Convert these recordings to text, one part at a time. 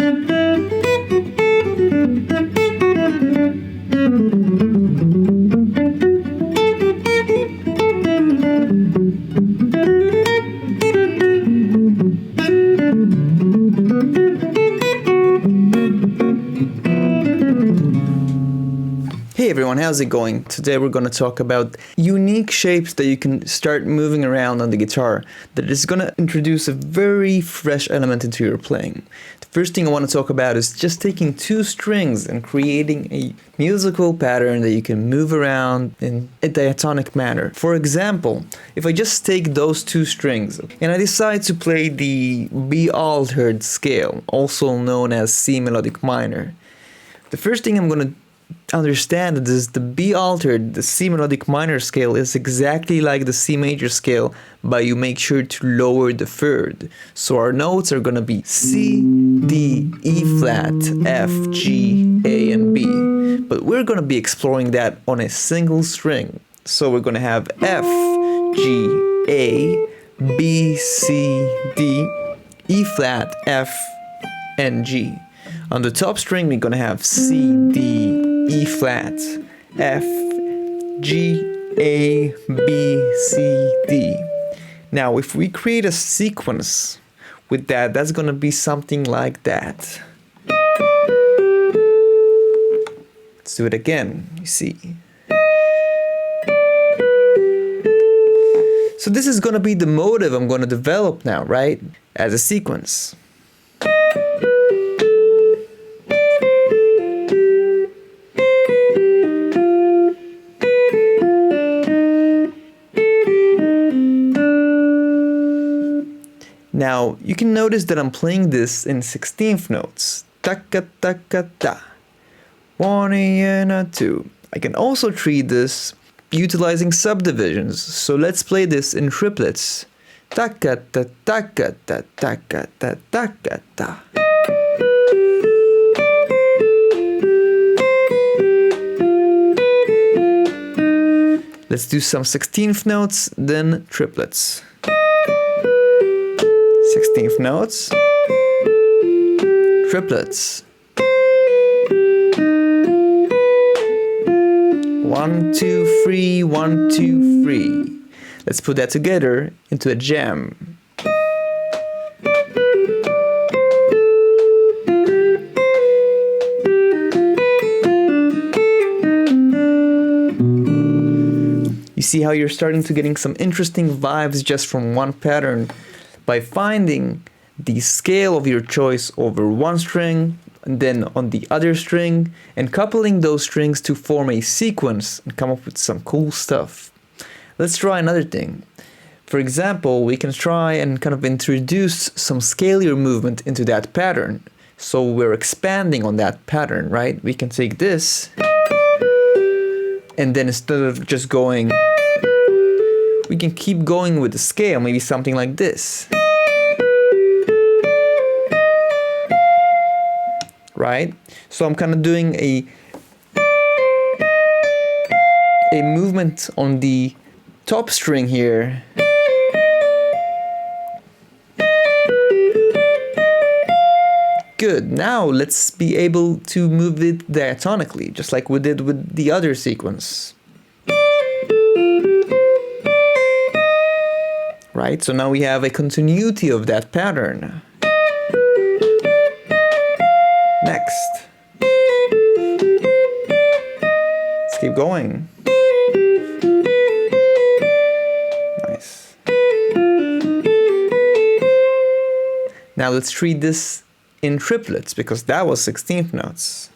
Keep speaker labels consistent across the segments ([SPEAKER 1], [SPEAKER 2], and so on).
[SPEAKER 1] Hey everyone, how's it going? Today we're going to talk about unique shapes that you can start moving around on the guitar that is going to introduce a very fresh element into your playing. The first thing I want to talk about is just taking two strings and creating a musical pattern that you can move around in a diatonic manner. For example, if I just take those two strings and I decide to play the B altered scale, also known as C melodic minor, the first thing I'm going to understand is the B altered, the C melodic minor scale is exactly like the C major scale, but you make sure to lower the third. So our notes are gonna be C, D, E flat, F, G, A, and B. But we're gonna be exploring that on a single string. So we're gonna have F, G, A, B, C, D, E flat, F, and G. On the top string, we're gonna have C, D, E flat, F, G, A, B, C, D. Now, if we create a sequence with that, that's gonna be something like that. Let's do it again, you see. So this is gonna be the motive I'm gonna develop now, right? As a sequence. Now, you can notice that I'm playing this in 16th notes. Ta-ka, ta-ka, ta. 1 and a 2. I can also treat this utilizing subdivisions. So let's play this in triplets. Ta-ka, ta, ta-ka, ta, ta-ka, ta, ta-ka, ta. Let's do some 16th notes, then triplets. 16th notes, triplets. 1, 2, 3, 1, 2, 3. Let's put that together into a jam. You see how you're starting to getting some interesting vibes just from one pattern by finding the scale of your choice over one string and then on the other string and coupling those strings to form a sequence and come up with some cool stuff. Let's try another thing. For example, we can try and kind of introduce some scalar movement into that pattern. So we're expanding on that pattern, right? We can take this and then instead of just going, we can keep going with the scale, maybe something like this. Right? So I'm kind of doing a movement on the top string here. Good. Now let's be able to move it diatonically, just like we did with the other sequence. Right? So now we have a continuity of that pattern. Next. Let's keep going. Nice. Now let's treat this in triplets because that was 16th notes.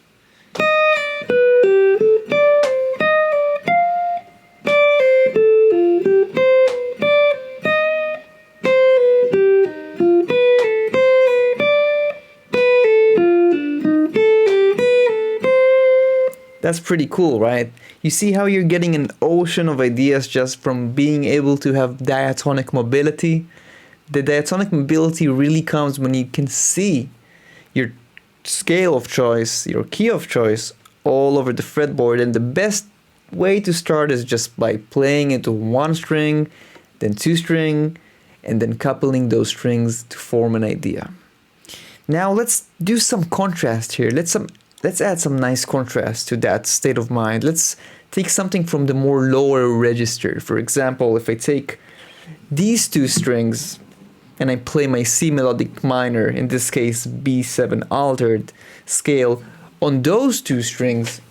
[SPEAKER 1] That's pretty cool, right? You see how you're getting an ocean of ideas just from being able to have diatonic mobility? The diatonic mobility really comes when you can see your scale of choice, your key of choice all over the fretboard, and the best way to start is just by playing into one string, then two string, and then coupling those strings to form an idea. Now let's do some contrast here. Let's add some nice contrast to that state of mind. Let's take something from the more lower register. For example, if I take these two strings and I play my C melodic minor, in this case B7 altered scale, on those two strings,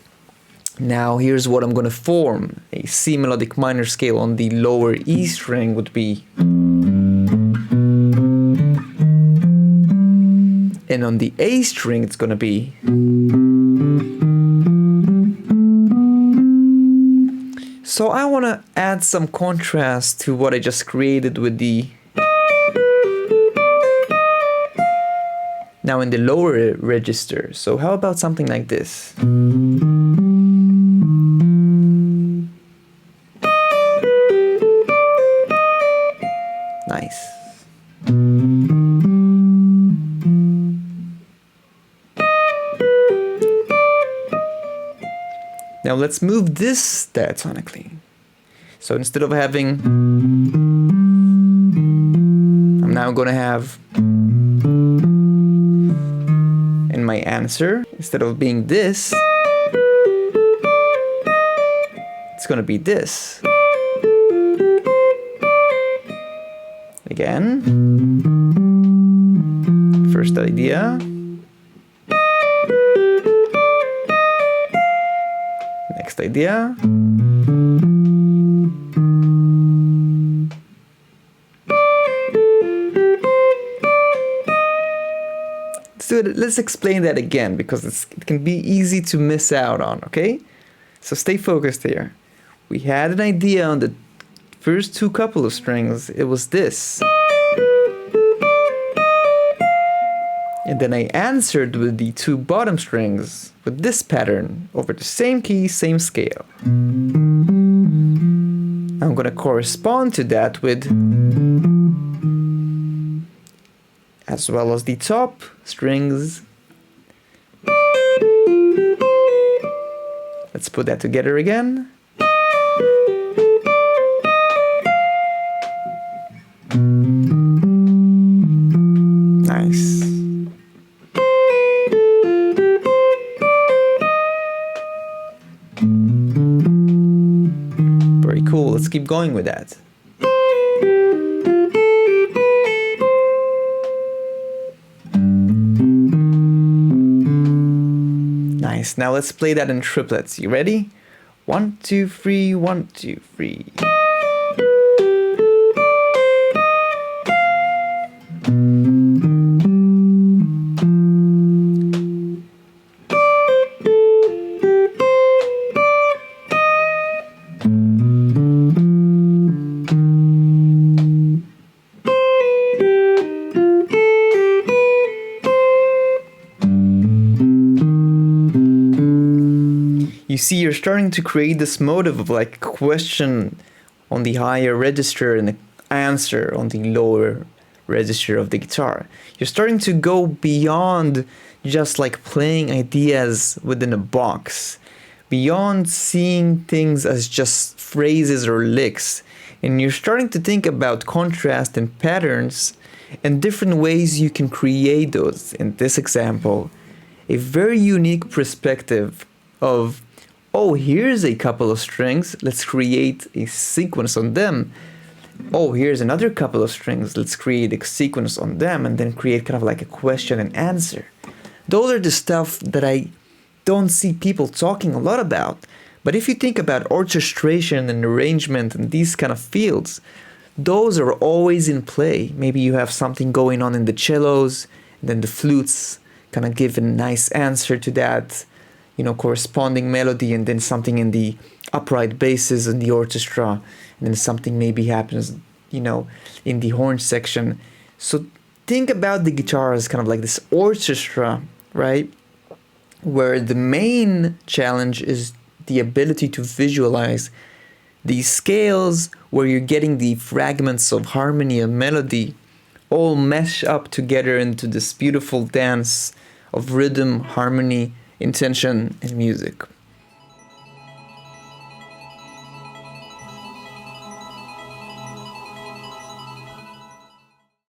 [SPEAKER 1] now here's what I'm going to form. A C melodic minor scale on the lower E string would be, and on the A string it's going to be, so I want to add some contrast to what I just created with the, now in the lower register. So how about something like this? Nice. Now let's move this diatonically. So instead of having, I'm now going to have, in my answer, instead of being this, it's going to be this. Again, first idea, next idea, so let's explain that again, because it can be easy to miss out on, okay? So stay focused here. We had an idea on the first two couple of strings, it was this. And then I answered with the two bottom strings with this pattern over the same key, same scale. I'm going to correspond to that with, as well as the top strings. Let's put that together again. Nice. Very cool. Let's keep going with that. Nice. Now let's play that in triplets. You ready? 1, 2, 3, 1, 2, 3. You see, you're starting to create this motive of like question on the higher register and the answer on the lower register of the guitar. You're starting to go beyond just like playing ideas within a box, beyond seeing things as just phrases or licks, and you're starting to think about contrast and patterns and different ways you can create those. In this example, a very unique perspective of, oh, here's a couple of strings, let's create a sequence on them. Oh, here's another couple of strings, let's create a sequence on them, and then create kind of like a question and answer. Those are the stuff that I don't see people talking a lot about. But if you think about orchestration and arrangement and these kind of fields, those are always in play. Maybe you have something going on in the cellos, and then the flutes kind of give a nice answer to that, you know, corresponding melody, and then something in the upright basses in the orchestra, and then something maybe happens, you know, in the horn section. So think about the guitar as kind of like this orchestra, right? Where the main challenge is the ability to visualize these scales, where you're getting the fragments of harmony and melody all mesh up together into this beautiful dance of rhythm, harmony, intention, and music.